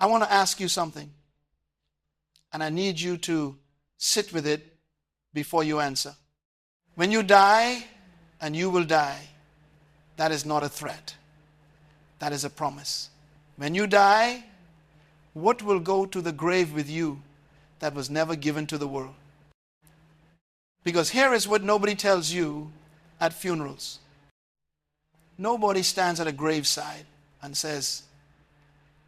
I want to ask you something, and I need you to sit with it before you answer. When you die, and you will die, that is not a threat. That is a promise. When you die, what will go to the grave with you that was never given to the world? Because here is what nobody tells you at funerals. Nobody stands at a graveside and says,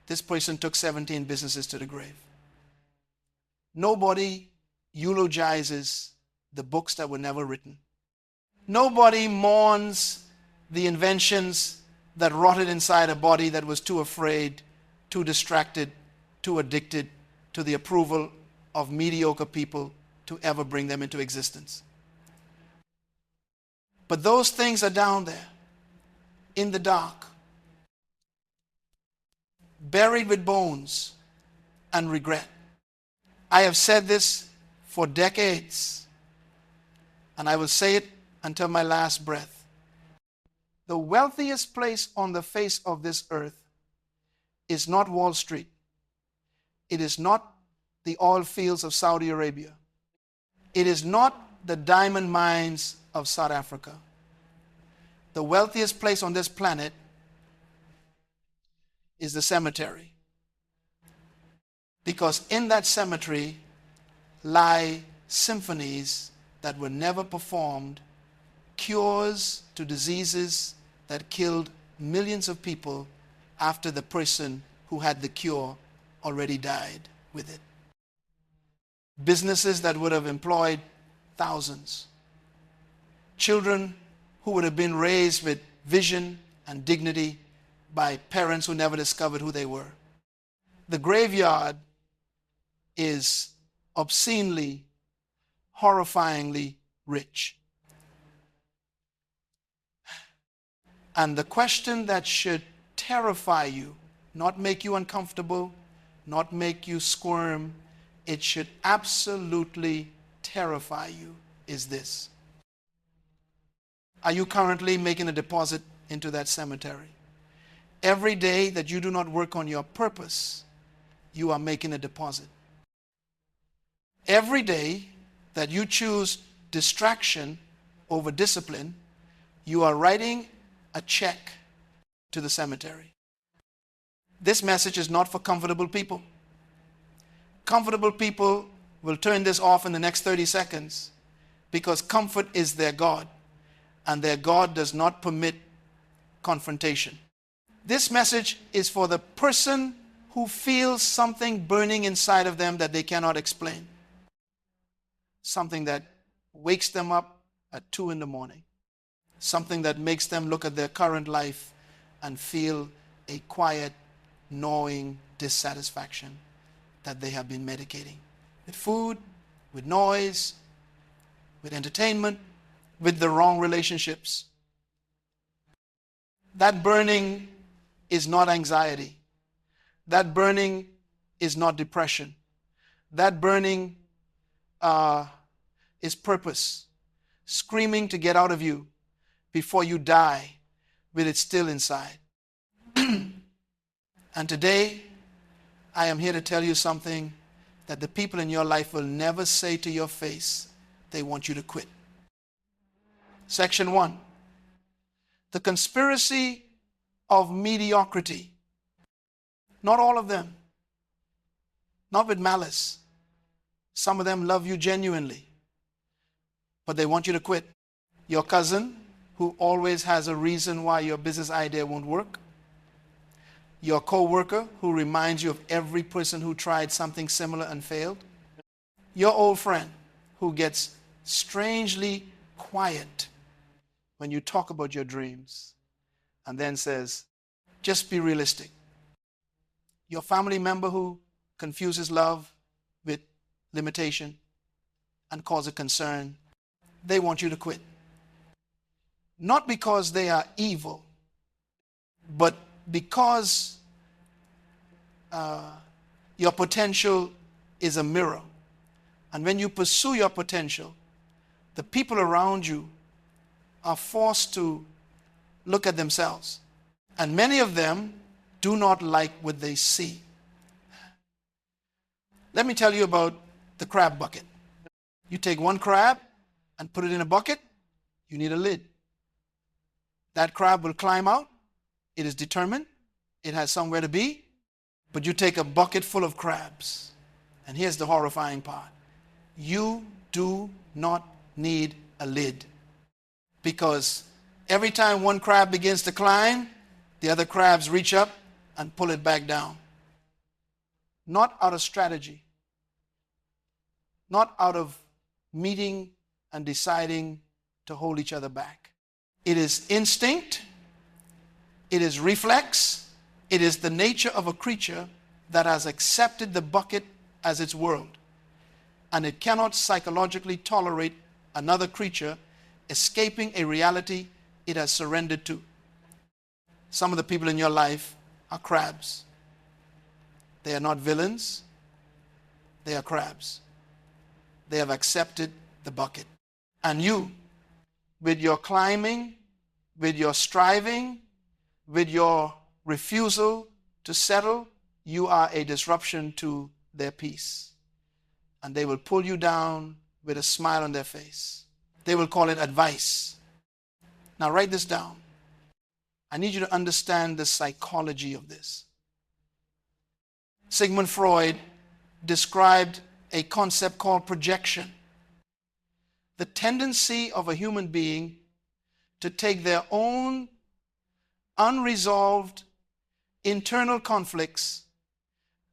this person took 17 businesses to the grave. Nobody eulogizes the books that were never written. Nobody mourns the inventions that rotted inside a body that was too afraid, too distracted, too addicted to the approval of mediocre people to ever bring them into existence. But those things are down there in the dark, buried with bones and regret. I have said this for decades, and I will say it until my last breath. The wealthiest place on the face of this earth is not Wall Street. It is not the oil fields of Saudi Arabia. It is not the diamond mines of South Africa. The wealthiest place on this planet is the cemetery. Because in that cemetery lie symphonies that were never performed, cures to diseases that killed millions of people after the person who had the cure already died with it. Businesses that would have employed thousands. Children who would have been raised with vision and dignity by parents who never discovered who they were. The graveyard is obscenely, horrifyingly rich. And the question that should terrify you, not make you uncomfortable, not make you squirm, it should absolutely terrify you, is this. Are you currently making a deposit into that cemetery? Every day that you do not work on your purpose, you are making a deposit. Every day that you choose distraction over discipline, you are writing a check to the cemetery. This message is not for comfortable people. Comfortable people will turn this off in the next 30 seconds because comfort is their God, and their God does not permit confrontation. This message is for the person who feels something burning inside of them that they cannot explain. Something that wakes them up at 2 a.m. Something that makes them look at their current life and feel a quiet, gnawing dissatisfaction that they have been medicating. With food, with noise, with entertainment, with the wrong relationships. That burning is not anxiety. That burning is not depression. That burning is purpose, screaming to get out of you before you die with it still inside. And today, I am here to tell you something that the people in your life will never say to your face. They want you to quit. Section 1. The conspiracy of mediocrity. Not all of them. Not with malice. Some of them love you genuinely, but they want you to quit. Your cousin, who always has a reason why your business idea won't work. Your co-worker, who reminds you of every person who tried something similar and failed. Your old friend, who gets strangely quiet when you talk about your dreams and then says, just be realistic. Your family member who confuses love with limitation and causes concern. They want you to quit. Not because they are evil, but because your potential is a mirror. And when you pursue your potential, the people around you are forced to look at themselves. And many of them do not like what they see. Let me tell you about the crab bucket. You take one crab and put it in a bucket, you need a lid. That crab will climb out. It is determined. It has somewhere to be. But you take a bucket full of crabs. And here's the horrifying part. You do not need a lid. Because every time one crab begins to climb, the other crabs reach up and pull it back down. Not out of strategy. Not out of meeting and deciding to hold each other back. It is instinct. It is reflex. It is the nature of a creature that has accepted the bucket as its world. And it cannot psychologically tolerate another creature escaping a reality it has surrendered to. Some of the people in your life are crabs. They are not villains. They are crabs. They have accepted the bucket. And you, with your climbing, with your striving, with your refusal to settle, you are a disruption to their peace. And they will pull you down with a smile on their face. They will call it advice. Now write this down. I need you to understand the psychology of this. Sigmund Freud described a concept called projection. The tendency of a human being to take their own unresolved internal conflicts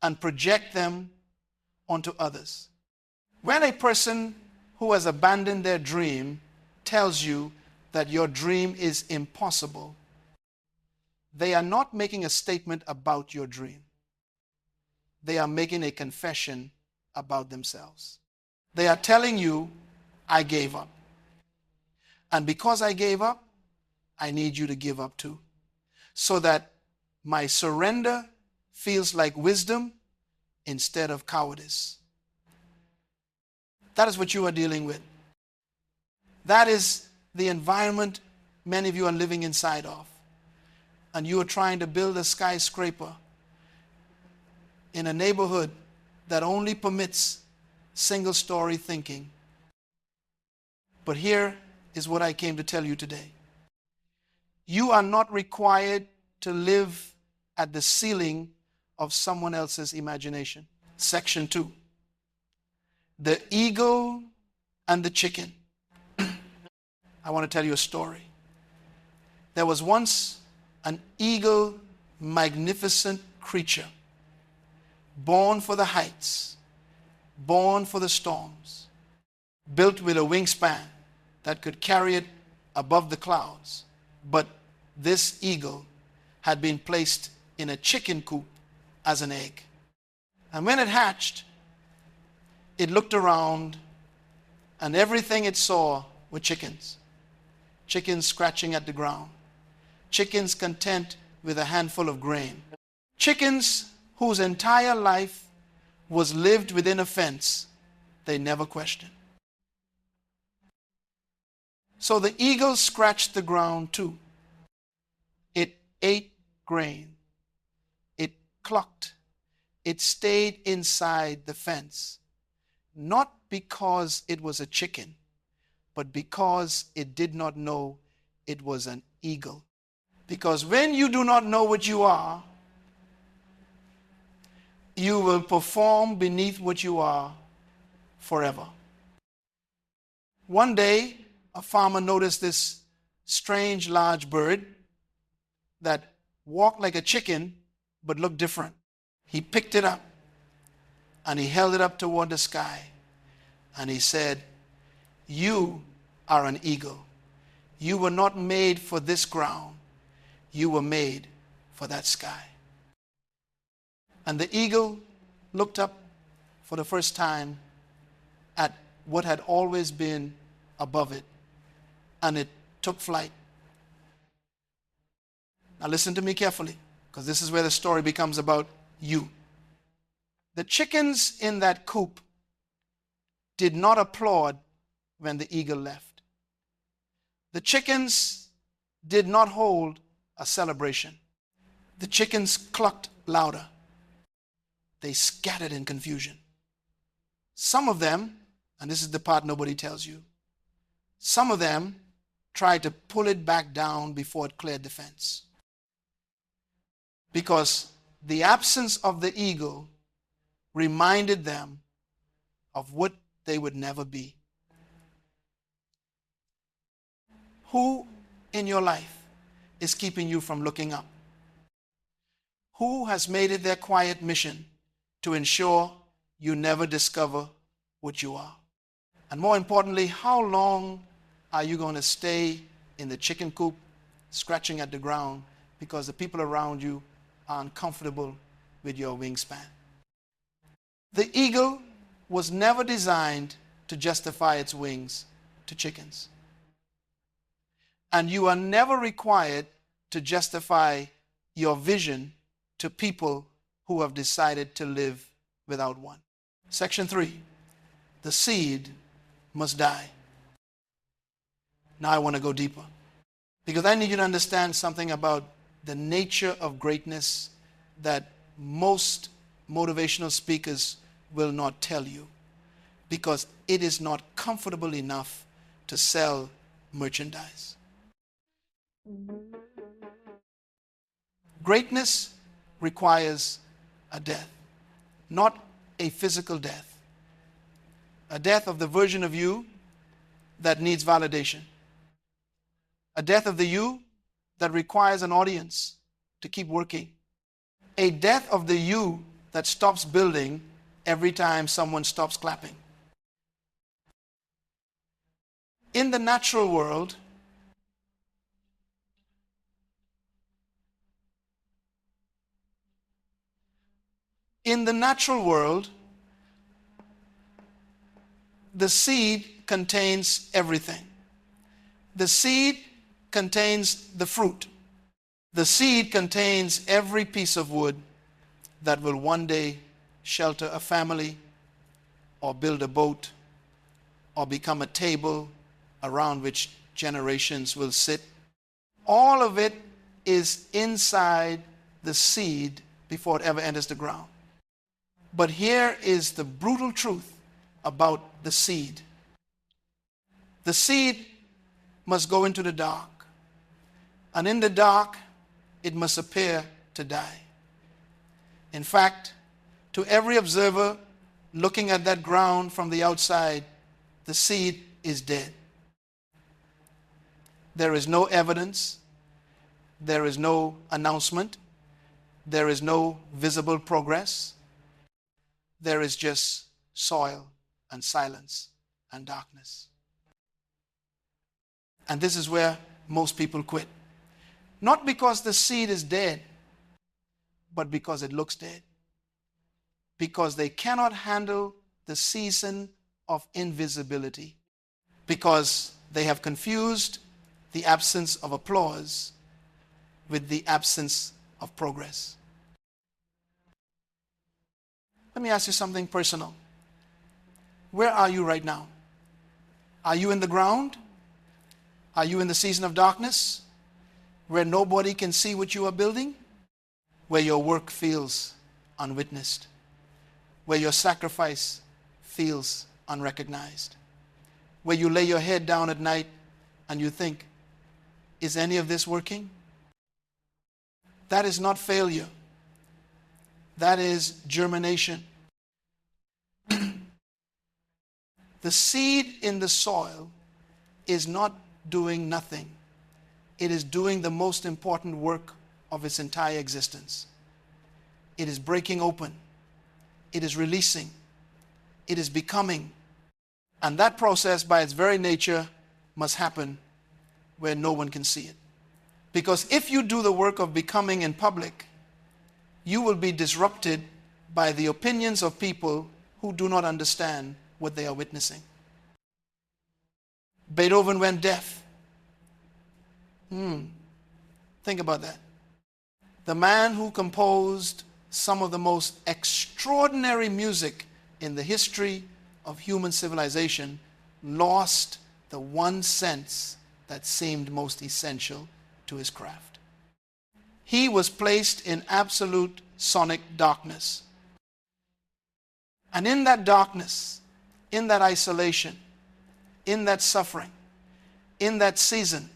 and project them onto others. When a person who has abandoned their dream tells you that your dream is impossible, they are not making a statement about your dream. They are making a confession about themselves. They are telling you, I gave up. And because I gave up, I need you to give up too. So that my surrender feels like wisdom instead of cowardice. That is what you are dealing with. That is the environment many of you are living inside of. And you are trying to build a skyscraper in a neighborhood that only permits single-story thinking. But here is what I came to tell you today. You are not required to live at the ceiling of someone else's imagination. Section 2. The eagle and the chicken. I want to tell you a story. There was once an eagle, magnificent creature, born for the heights, born for the storms, built with a wingspan that could carry it above the clouds. But this eagle had been placed in a chicken coop as an egg. And when it hatched, it looked around and everything it saw were chickens. Chickens scratching at the ground. Chickens content with a handful of grain. Chickens whose entire life was lived within a fence they never questioned. So the eagle scratched the ground too. It ate grain. It clucked. It stayed inside the fence. Not because it was a chicken, but because it did not know it was an eagle. Because when you do not know what you are, you will perform beneath what you are forever. One day, a farmer noticed this strange large bird that walked like a chicken but looked different. He picked it up and he held it up toward the sky and he said, "You are an eagle. You were not made for this ground. You were made for that sky." And the eagle looked up for the first time at what had always been above it, and it took flight. Now listen to me carefully, because this is where the story becomes about you. The chickens in that coop did not applaud when the eagle left. The chickens did not hold a celebration. The chickens clucked louder. They scattered in confusion. Some of them, and this is the part nobody tells you, some of them tried to pull it back down before it cleared the fence. Because the absence of the eagle reminded them of what they would never be. Who in your life is keeping you from looking up? Who has made it their quiet mission to ensure you never discover what you are? And more importantly, how long are you going to stay in the chicken coop, scratching at the ground because the people around you are uncomfortable with your wingspan? The eagle was never designed to justify its wings to chickens. And you are never required to justify your vision to people who have decided to live without one. Section 3, the seed must die. Now I want to go deeper, because I need you to understand something about the nature of greatness that most motivational speakers will not tell you, because it is not comfortable enough to sell merchandise. Greatness requires a death, not a physical death, a death of the version of you that needs validation, a death of the you that requires an audience to keep working, a death of the you that stops building every time someone stops clapping. In the natural world, the seed contains everything. The seed contains the fruit. The seed contains every piece of wood that will one day shelter a family, or build a boat, or become a table around which generations will sit. All of it is inside the seed before it ever enters the ground. But here is the brutal truth about the seed. The seed must go into the dark, and in the dark it must appear to die. In fact, to every observer looking at that ground from the outside, the seed is dead. There is no evidence, there is no announcement, there is no visible progress. There is just soil and silence and darkness. And this is where most people quit. Not because the seed is dead, but because it looks dead. Because they cannot handle the season of invisibility. Because they have confused the absence of applause with the absence of progress. Let me ask you something personal. Where are you right now? Are you in the ground? Are you in the season of darkness, where nobody can see what you are building? Where your work feels unwitnessed? Where your sacrifice feels unrecognized? Where you lay your head down at night and you think, is any of this working? That is not failure. That is germination. The seed in the soil is not doing nothing. It is doing the most important work of its entire existence. It is breaking open. It is releasing. It is becoming. And that process, by its very nature, must happen where no one can see it. Because if you do the work of becoming in public, you will be disrupted by the opinions of people who do not understand what they are witnessing. Beethoven went deaf. Think about that. The man who composed some of the most extraordinary music in the history of human civilization lost the one sense that seemed most essential to his craft. He was placed in absolute sonic darkness. And in that darkness, in that isolation, in that suffering, in that season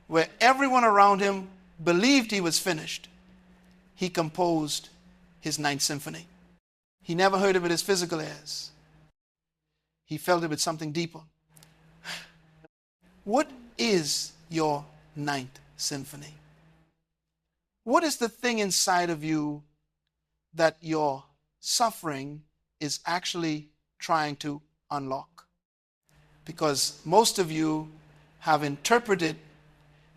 where everyone around him believed he was finished, he composed his Ninth Symphony. He never heard of it as physical airs. He felt it with something deeper. What is your Ninth Symphony? What is the thing inside of you that your suffering is actually trying to unlock? Because most of you have interpreted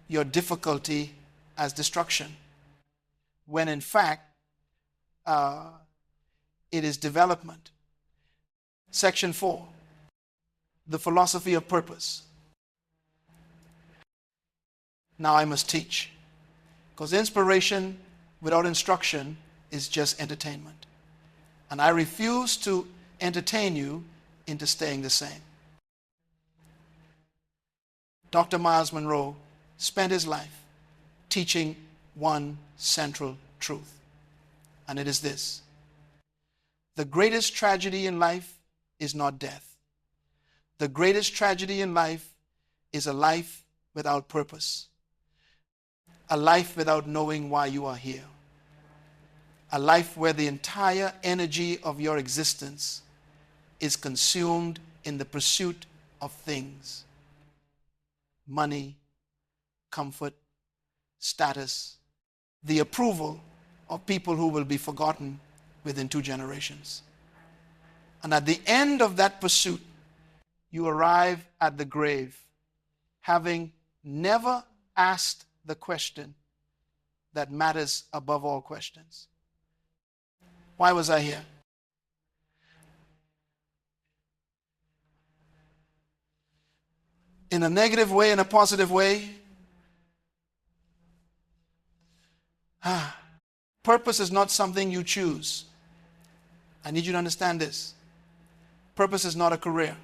your difficulty as destruction, when in fact it is development. Section 4, the philosophy of purpose. Now I must teach, because inspiration without instruction is just entertainment. And I refuse to entertain you into staying the same. Dr. Myles Munroe spent his life teaching one central truth, and it is this: the greatest tragedy in life is not death. The greatest tragedy in life is a life without purpose, a life without knowing why you are here, a life where the entire energy of your existence is consumed in the pursuit of things: money, comfort, status, the approval of people who will be forgotten within 2 generations. And at the end of that pursuit, you arrive at the grave having never asked the question that matters above all questions: why was I here? In a negative way, in a positive way, purpose is not something you choose. I need you to understand this. Purpose is not a career.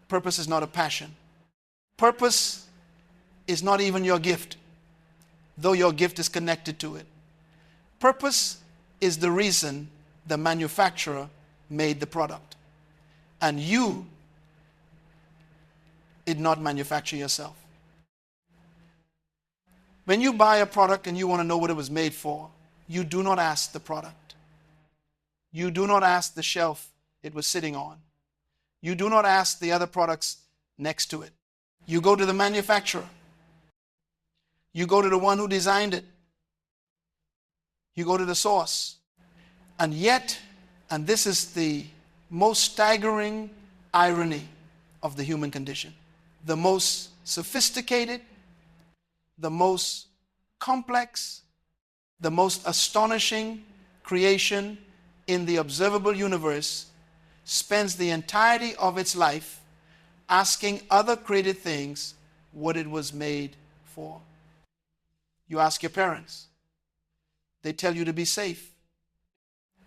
Purpose is not a passion. Purpose is not even your gift, though your gift is connected to it. Purpose is the reason the manufacturer made the product, and you did not manufacture yourself. When you buy a product and you want to know what it was made for, you do not ask the product. You do not ask the shelf it was sitting on. You do not ask the other products next to it. You go to the manufacturer. You go to the one who designed it. You go to the source. And yet, and this is the most staggering irony of the human condition, the most sophisticated, the most complex, the most astonishing creation in the observable universe spends the entirety of its life asking other created things what it was made for. You ask your parents, they tell you to be safe.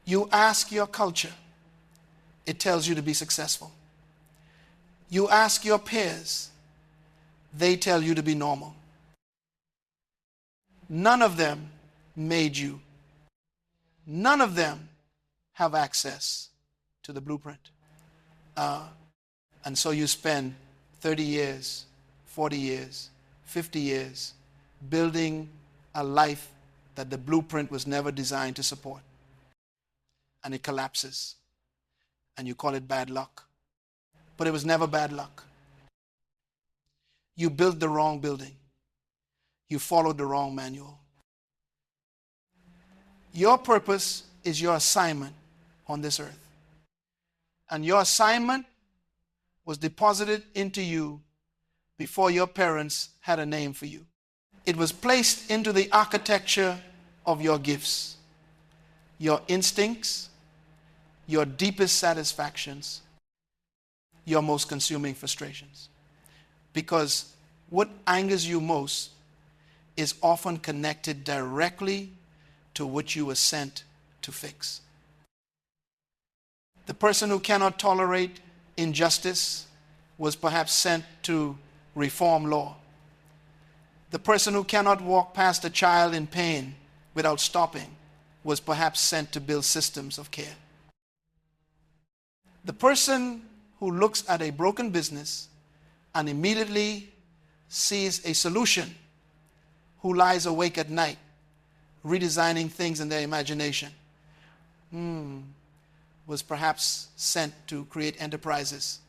You ask your culture, it tells you to be successful. You ask your peers, they tell you to be normal. None of them made you. None of them have access to the blueprint. And so you spend 30 years, 40 years, 50 years building a life that the blueprint was never designed to support. And it collapses. And you call it bad luck. But it was never bad luck. You built the wrong building. You followed the wrong manual. Your purpose is your assignment on this earth. And your assignment was deposited into you before your parents had a name for you. It was placed into the architecture of your gifts, your instincts, your deepest satisfactions, your most consuming frustrations. Because what angers you most is often connected directly to what you were sent to fix. The person who cannot tolerate injustice was perhaps sent to reform law. The person who cannot walk past a child in pain without stopping was perhaps sent to build systems of care. The person who looks at a broken business and immediately sees a solution, who lies awake at night redesigning things in their imagination, was perhaps sent to create enterprises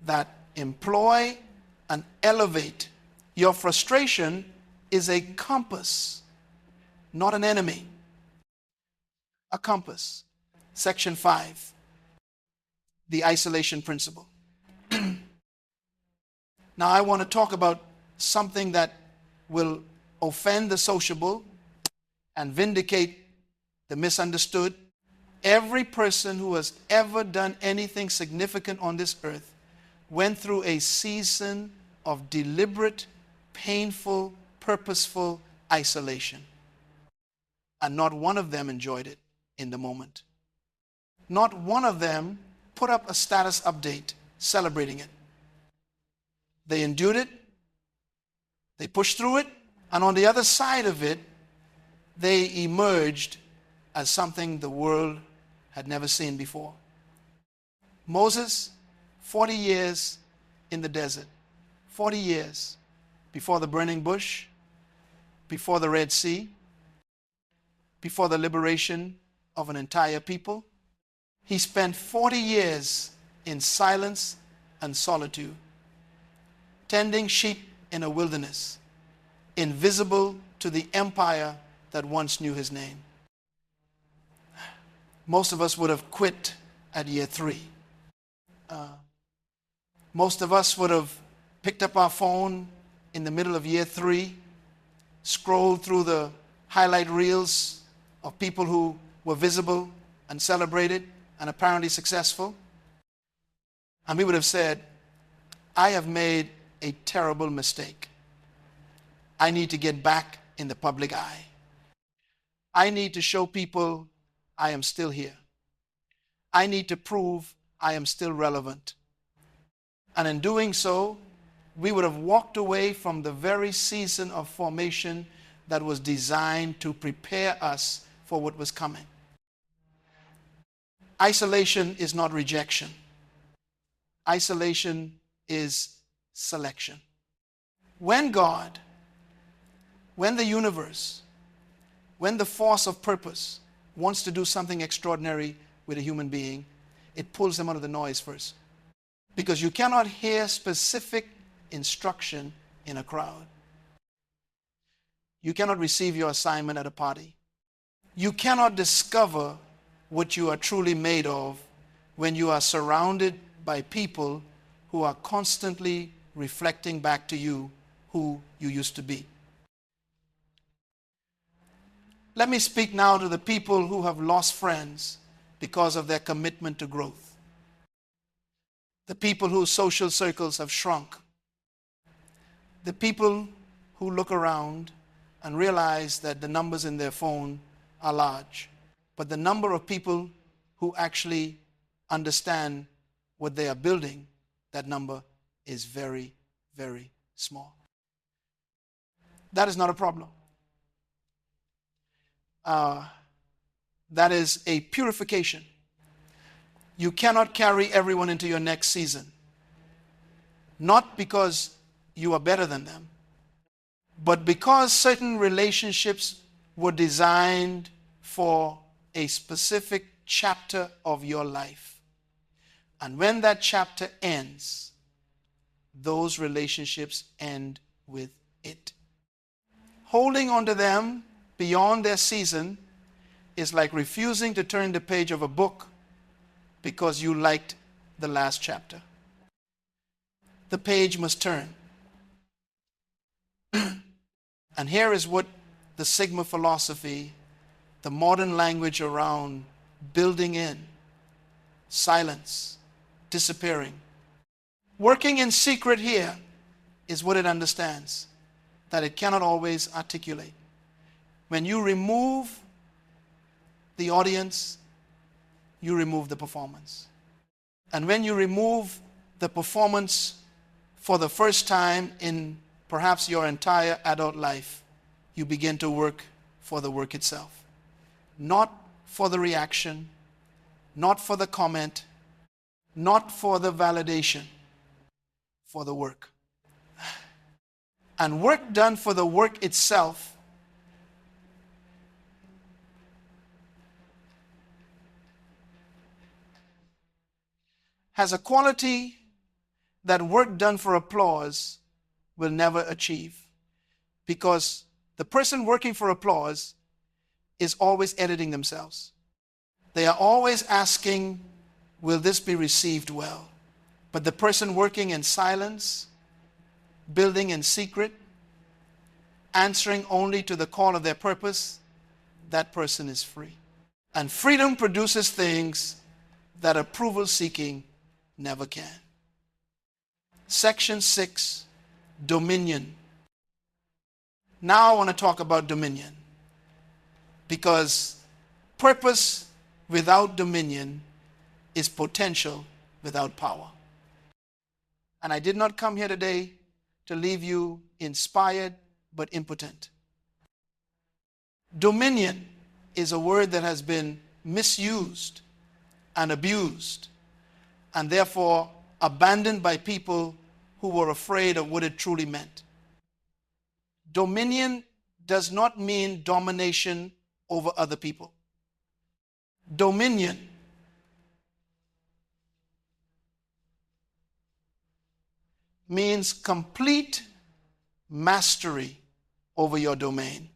that employ and elevate. Your frustration is a compass, not an enemy. A compass. Section 5, the isolation principle. Now I want to talk about something that will offend the sociable and vindicate the misunderstood. Every person who has ever done anything significant on this earth went through a season of deliberate, painful, purposeful isolation. And not one of them enjoyed it in the moment. Not one of them put up a status update celebrating it. They endured it, they pushed through it, and on the other side of it, they emerged as something the world had never seen before. Moses, 40 years in the desert, 40 years before the burning bush, before the Red Sea, before the liberation of an entire people. He spent 40 years in silence and solitude, tending sheep in a wilderness, invisible to the empire that once knew his name. Most of us would have quit at year 3. Most of us would have picked up our phone in the middle of year 3, scrolled through the highlight reels of people who were visible and celebrated and apparently successful. And we would have said, I have made a terrible mistake. I need to get back in the public eye. I need to show people I am still here. I need to prove I am still relevant. And in doing so, we would have walked away from the very season of formation that was designed to prepare us for what was coming. Isolation is not rejection. Isolation is selection. When God, when the universe, when the force of purpose wants to do something extraordinary with a human being, it pulls them out of the noise first. Because you cannot hear specific instruction in a crowd. You cannot receive your assignment at a party. You cannot discover what you are truly made of when you are surrounded by people who are constantly reflecting back to you who you used to be. Let me speak now to the people who have lost friends because of their commitment to growth. The people whose social circles have shrunk. The people who look around and realize that the numbers in their phone are large, but the number of people who actually understand what they are building, that number is very, very small. That is not a problem. That is a purification. You cannot carry everyone into your next season. Not because you are better than them, but because certain relationships were designed for a specific chapter of your life. And when that chapter ends, those relationships end with it. Holding on to them beyond their season is like refusing to turn the page of a book because you liked the last chapter. The page must turn. And here is what the Sigma philosophy, the modern language around building in, silence, disappearing. Working in secret here is what it understands, that it cannot always articulate. When you remove the audience, you remove the performance. And when you remove the performance for the first time in perhaps your entire adult life, you begin to work for the work itself. Not for the reaction, not for the comment, not for the validation, for the work. And work done for the work itself has a quality that work done for applause will never achieve, because the person working for applause is always editing themselves. They are always asking, will this be received well? But the person working in silence, building in secret, answering only to the call of their purpose, that person is free. And freedom produces things that approval seeking never can. Section 6, dominion. Now I want to talk about dominion, because purpose without dominion is potential without power. And I did not come here today to leave you inspired but impotent. Dominion is a word that has been misused and abused, and therefore abandoned by people who were afraid of what it truly meant. Dominion does not mean domination over other people. Dominion means complete mastery over your domain.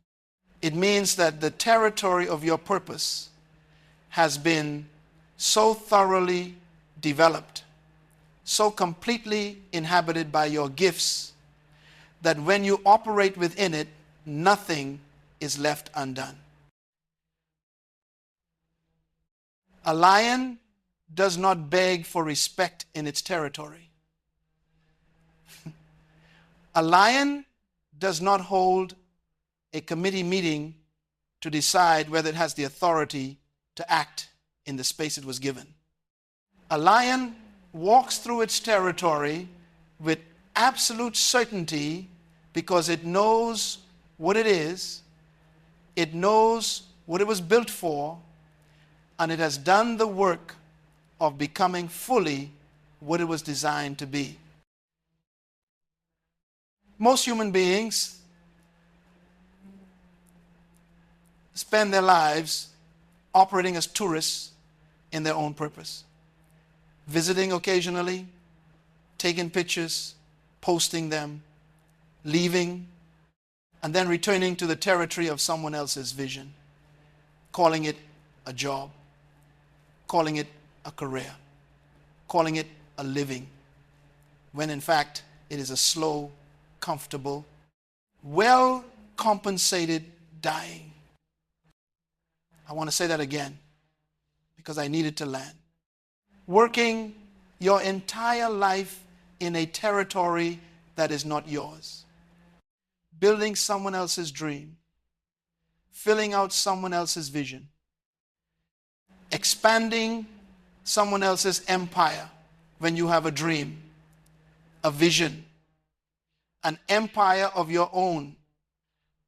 It means that the territory of your purpose has been so thoroughly developed, so completely inhabited by your gifts, that when you operate within it, nothing is left undone. A lion does not beg for respect in its territory. A lion does not hold a committee meeting to decide whether it has the authority to act in the space it was given. A lion walks through its territory with absolute certainty, because it knows what it is, it knows what it was built for, and it has done the work of becoming fully what it was designed to be. Most human beings spend their lives operating as tourists in their own purpose, visiting occasionally, taking pictures, posting them, leaving, and then returning to the territory of someone else's vision, calling it a job, calling it a career, calling it a living, when in fact it is a slow, comfortable, well-compensated dying. I want to say that again, because I need it to land. Working your entire life in a territory that is not yours, building someone else's dream, filling out someone else's vision, expanding someone else's empire when you have a dream, a vision, an empire of your own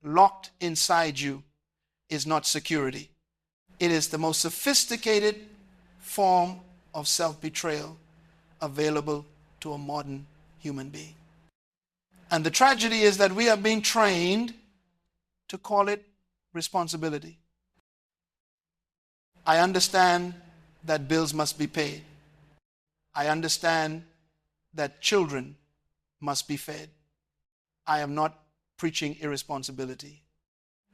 locked inside you is not security. It is the most sophisticated form of self-betrayal available to a modern human being. And the tragedy is that we are being trained to call it responsibility. I understand that bills must be paid. I understand that children must be fed. I am not preaching irresponsibility.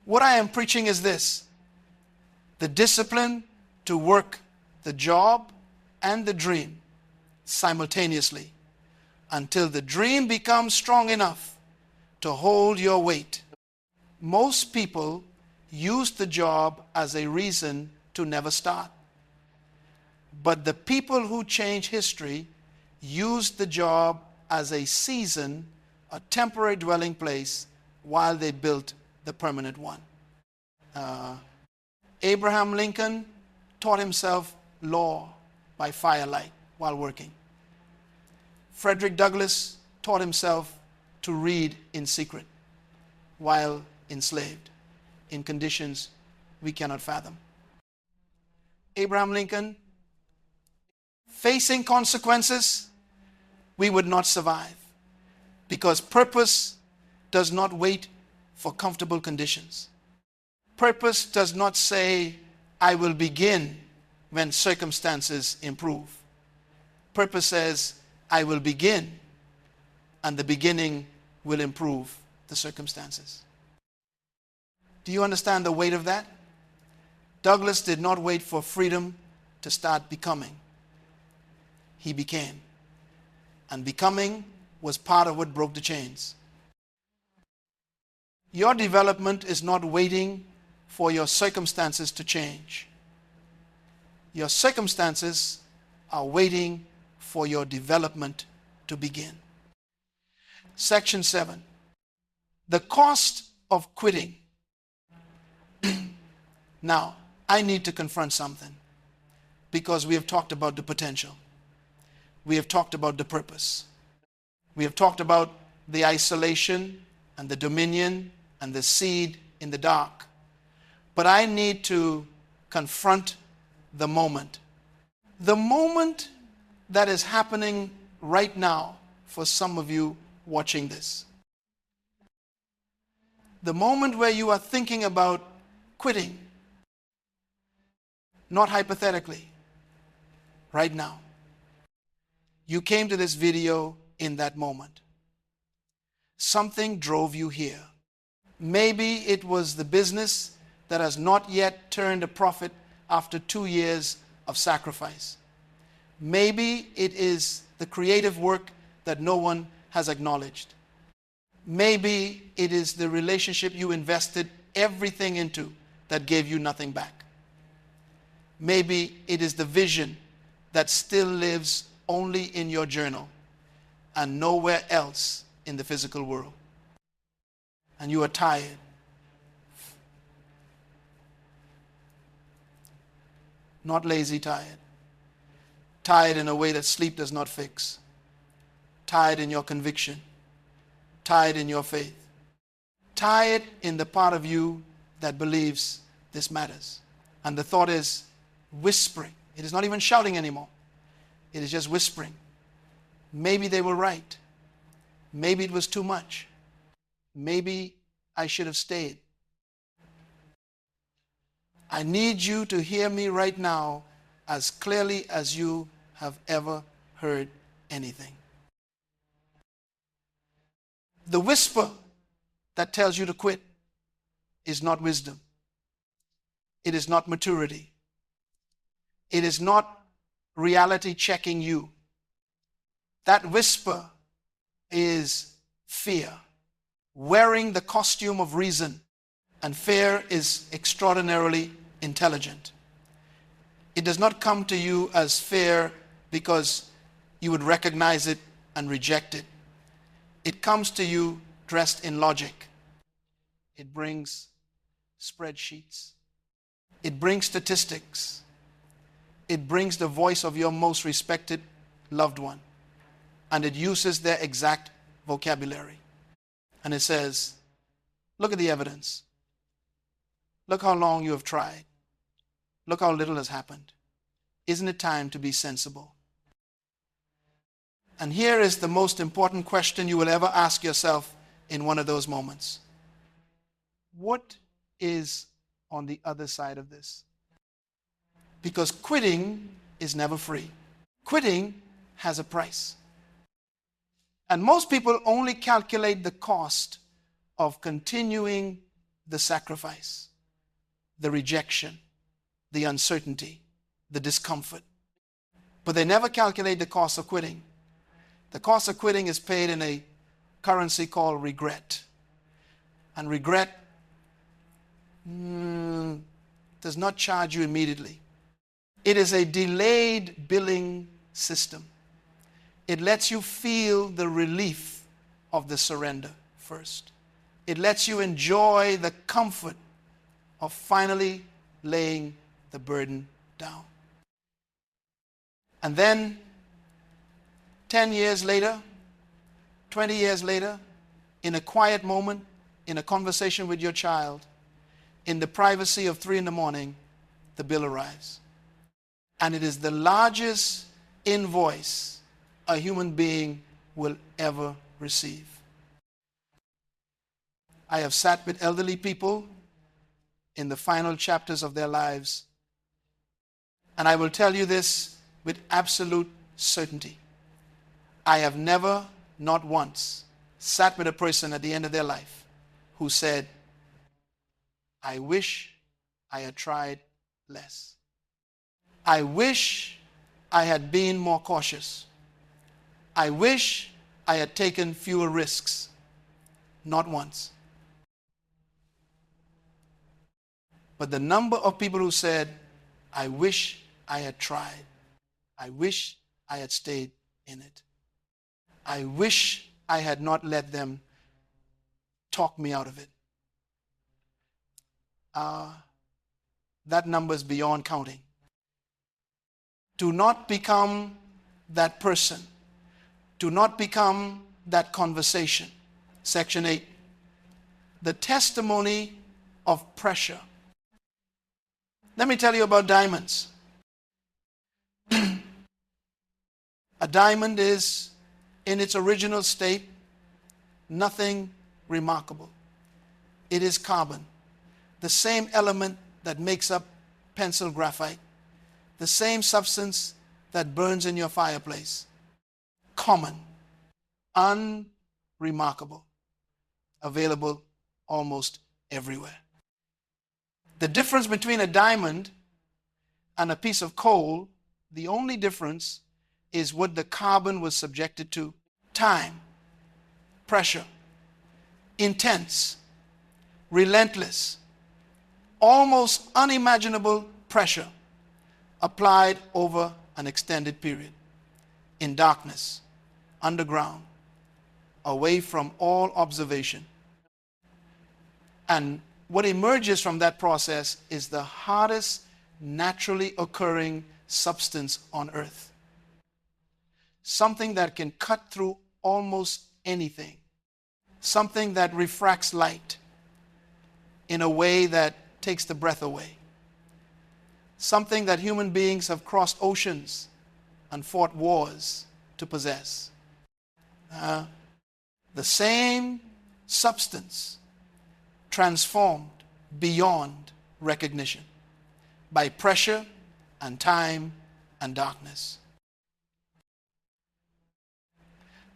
What I am preaching is this: the discipline to work the job and the dream simultaneously until the dream becomes strong enough to hold your weight. Most people use the job as a reason to never start. But the people who change history used the job as a season, a temporary dwelling place, while they built the permanent one. Abraham Lincoln taught himself law by firelight while working. Frederick Douglass taught himself to read in secret while enslaved in conditions we cannot fathom. Abraham Lincoln, facing consequences, we would not survive. Because purpose does not wait for comfortable conditions. Purpose does not say, I will begin when circumstances improve. Purpose says, I will begin, and the beginning will improve the circumstances. Do you understand the weight of that? Douglas did not wait for freedom to start becoming. He became. And becoming was part of what broke the chains. Your development is not waiting for your circumstances to change. Your circumstances are waiting for your development to begin. Section 7. The cost of quitting. Now, I need to confront something, because we have talked about the potential. We have talked about the purpose. We have talked about the isolation and the dominion and the seed in the dark. But I need to confront the moment. The moment that is happening right now for some of you watching this. The moment where you are thinking about quitting. Not hypothetically. Right now. You came to this video in that moment. Something drove you here. Maybe it was the business that has not yet turned a profit after 2 years of sacrifice. Maybe it is the creative work that no one has acknowledged. Maybe it is the relationship you invested everything into that gave you nothing back. Maybe it is the vision that still lives only in your journal and nowhere else in the physical world. And you are tired. Not lazy tired. Tired in a way that sleep does not fix. Tired in your conviction. Tired in your faith. Tired in the part of you that believes this matters. And the thought is whispering. It is not even shouting anymore. It is just whispering. Maybe they were right. Maybe it was too much. Maybe I should have stayed. I need you to hear me right now as clearly as you have ever heard anything. The whisper that tells you to quit is not wisdom. It is not maturity. It is not reality checking you. That whisper is fear, wearing the costume of reason, and fear is extraordinarily intelligent. It does not come to you as fear because you would recognize it and reject it. It comes to you dressed in logic. It brings spreadsheets. It brings statistics. It brings the voice of your most respected loved one. And it uses their exact vocabulary. And it says, look at the evidence. Look how long you have tried. Look how little has happened. Isn't it time to be sensible? And here is the most important question you will ever ask yourself in one of those moments. What is on the other side of this? Because quitting is never free. Quitting has a price. And most people only calculate the cost of continuing the sacrifice, the rejection, the uncertainty, the discomfort. But they never calculate the cost of quitting. The cost of quitting is paid in a currency called regret. And regret does not charge you immediately. It is a delayed billing system. It lets you feel the relief of the surrender first. It lets you enjoy the comfort of finally laying the burden down. And then 10 years later, 20 years later, in a quiet moment, in a conversation with your child, in the privacy of 3 a.m, the bill arrives. And it is the largest invoice a human being will ever receive. I have sat with elderly people in the final chapters of their lives, and I will tell you this with absolute certainty. I have never, not once, sat with a person at the end of their life who said, I wish I had tried less. I wish I had been more cautious. I wish I had taken fewer risks. Not once. But the number of people who said, I wish I had tried. I wish I had stayed in it. I wish I had not let them talk me out of it. That number is beyond counting. Do not become that person. Do not become that conversation. Section 8. The testimony of pressure. Let me tell you about diamonds. A diamond is, in its original state, nothing remarkable. It is carbon, the same element that makes up pencil graphite, the same substance that burns in your fireplace. Common, unremarkable, available almost everywhere. The difference between a diamond and a piece of coal, the only difference is what the carbon was subjected to. Time, pressure, intense, relentless, almost unimaginable pressure applied over an extended period, in darkness, underground, away from all observation. And what emerges from that process is the hardest naturally occurring substance on earth. Something that can cut through almost anything. Something that refracts light in a way that takes the breath away. Something that human beings have crossed oceans and fought wars to possess. The same substance transformed beyond recognition by pressure and time and darkness.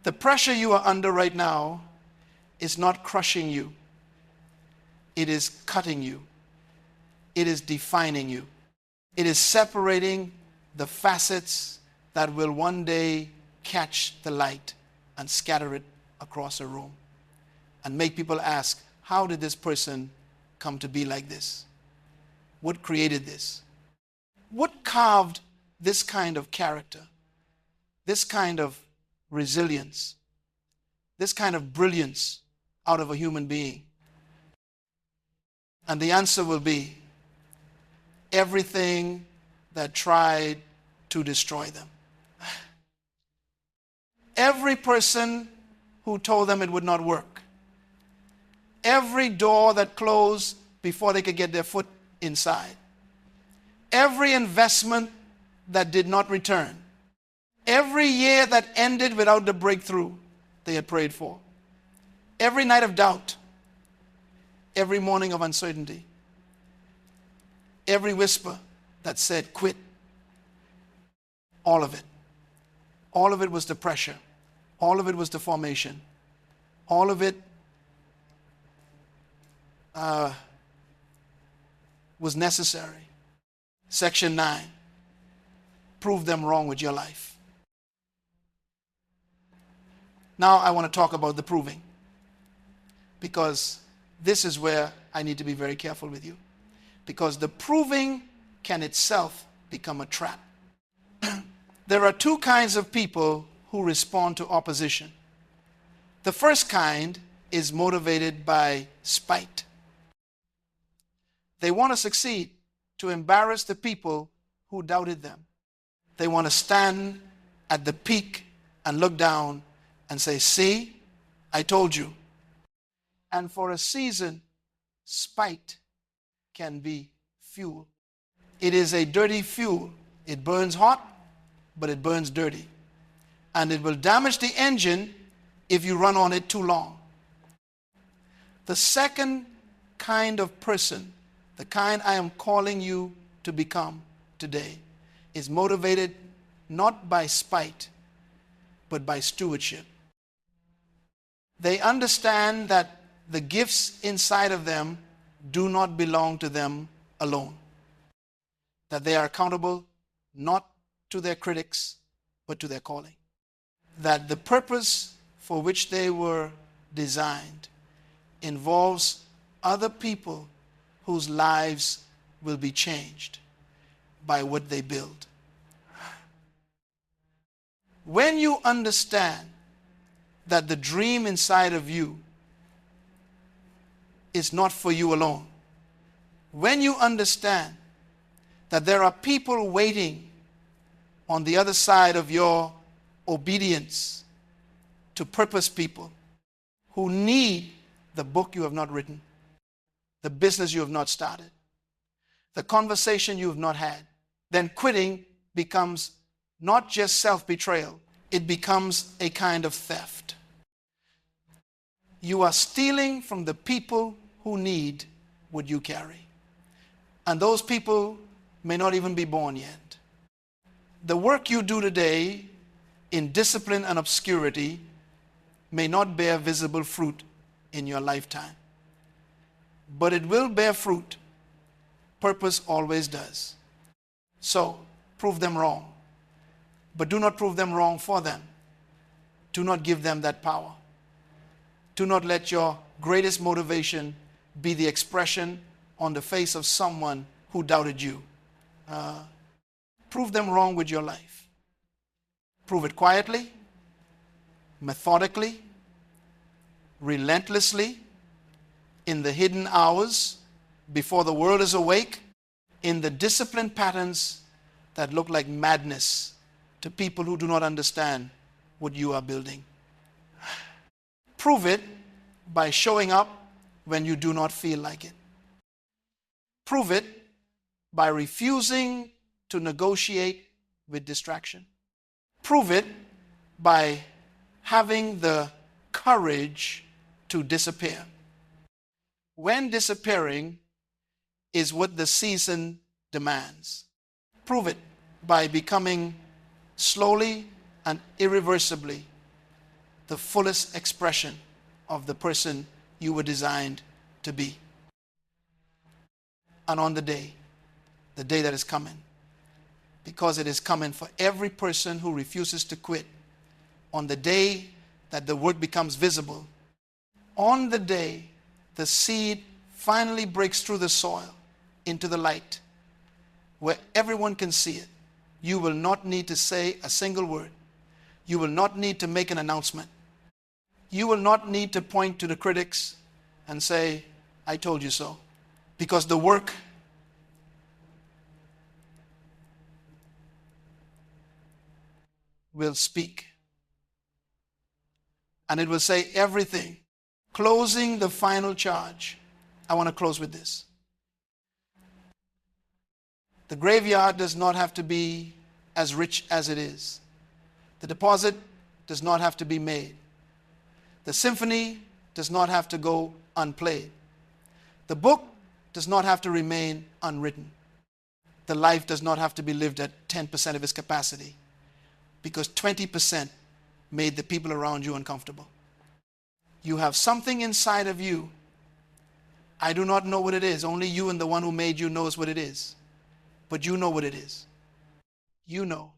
The pressure you are under right now is not crushing you. It is cutting you. It is defining you. It is separating the facets that will one day catch the light and scatter it across a room and make people ask, how did this person come to be like this? What created this? What carved this kind of character, this kind of resilience, this kind of brilliance out of a human being? And the answer will be everything that tried to destroy them. Every person who told them it would not work. Every door that closed before they could get their foot inside. Every investment that did not return. Every year that ended without the breakthrough they had prayed for. Every night of doubt. Every morning of uncertainty. Every whisper that said, quit. All of it. All of it was the pressure. All of it was the formation. All of it was necessary. Section 9. Prove them wrong with your life. Now I want to talk about the proving, because this is where I need to be very careful with you, because the proving can itself become a trap. There are two kinds of people who respond to opposition. The first kind is motivated by spite. They want to succeed to embarrass the people who doubted them. They want to stand at the peak and look down and say, see, I told you. And for a season, spite can be fuel. It is a dirty fuel It burns hot, but it burns dirty. And it will damage the engine if you run on it too long. The second kind of person, the kind I am calling you to become today, is motivated not by spite, but by stewardship. They understand that the gifts inside of them do not belong to them alone. That they are accountable not to their critics, but to their calling. That the purpose for which they were designed involves other people whose lives will be changed by what they build. When you understand that the dream inside of you is not for you alone, when you understand that there are people waiting on the other side of your obedience to purpose people who need the book you have not written, the business you have not started, the conversation you have not had, then quitting becomes not just self-betrayal, it becomes a kind of theft. You are stealing from the people who need what you carry. And those people may not even be born yet. The work you do today in discipline and obscurity may not bear visible fruit in your lifetime, but it will bear fruit. Purpose always does. So, prove them wrong, but do not prove them wrong for them. Do not give them that power. Do not let your greatest motivation be the expression on the face of someone who doubted you. Prove them wrong with your life. Prove it quietly, methodically, relentlessly, in the hidden hours, before the world is awake, in the disciplined patterns that look like madness to people who do not understand what you are building. Prove it by showing up when you do not feel like it. Prove it by refusing to negotiate with distraction. Prove it by having the courage to disappear. When disappearing is what the season demands. Prove it by becoming slowly and irreversibly the fullest expression of the person you were designed to be. And on the day that is coming, because it is coming for every person who refuses to quit, on the day that the work becomes visible, on the day the seed finally breaks through the soil into the light, where everyone can see it, you will not need to say a single word. You will not need to make an announcement. You will not need to point to the critics and say, I told you so. Because the work will speak. And it will say everything. Closing the final charge. I want to close with this. The graveyard does not have to be as rich as it is. The deposit does not have to be made. The symphony does not have to go unplayed. The book does not have to remain unwritten. The life does not have to be lived at 10% of its capacity, because 20% made the people around you uncomfortable. You have something inside of you. I do not know what it is. Only you and the one who made you knows what it is. But you know what it is. You know.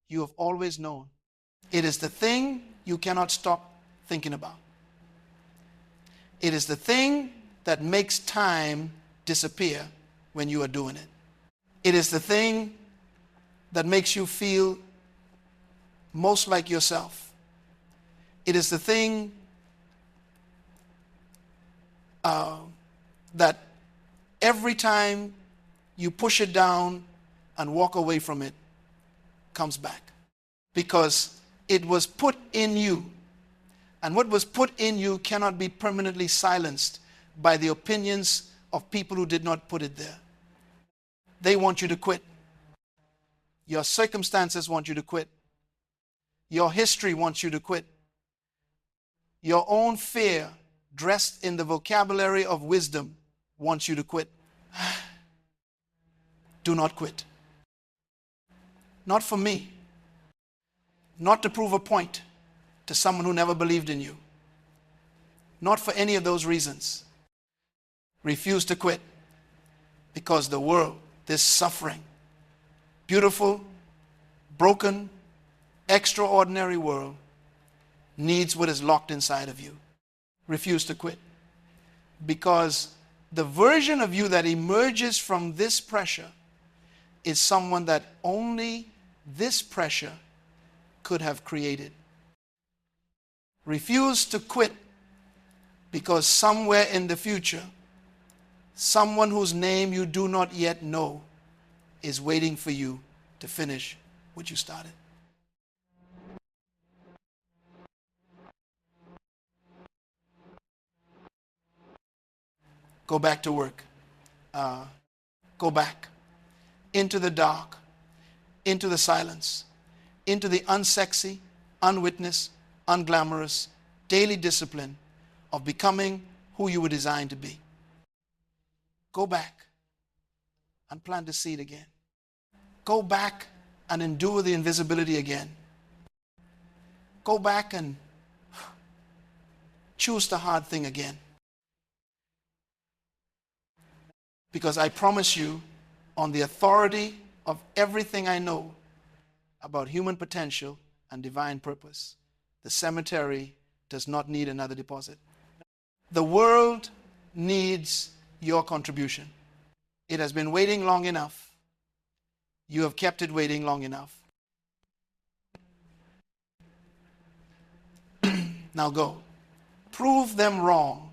You have always known. It is the thing you cannot stop thinking about. It is the thing that makes time disappear when you are doing it. It is the thing that makes you feel most like yourself. It is the thing that every time you push it down and walk away from it, comes back. Because it was put in you. And what was put in you cannot be permanently silenced by the opinions of people who did not put it there. They want you to quit. Your circumstances want you to quit. Your history wants you to quit. Your own fear, dressed in the vocabulary of wisdom, wants you to quit. Do not quit. Not for me. Not to prove a point to someone who never believed in you. Not for any of those reasons. Refuse to quit. Because the world, this suffering, beautiful, broken, extraordinary world needs what is locked inside of you. Refuse to quit. Because the version of you that emerges from this pressure is someone that only this pressure could have created. Refuse to quit because somewhere in the future, someone whose name you do not yet know is waiting for you to finish what you started. Go back to work. Go back into the dark, into the silence, into the unsexy, unwitnessed, unglamorous, daily discipline of becoming who you were designed to be. Go back and plant the seed again. Go back and endure the invisibility again. Go back and choose the hard thing again. Because I promise you, on the authority of everything I know about human potential and divine purpose, the cemetery does not need another deposit. The world needs your contribution. It has been waiting long enough. You have kept it waiting long enough. Now go. Prove them wrong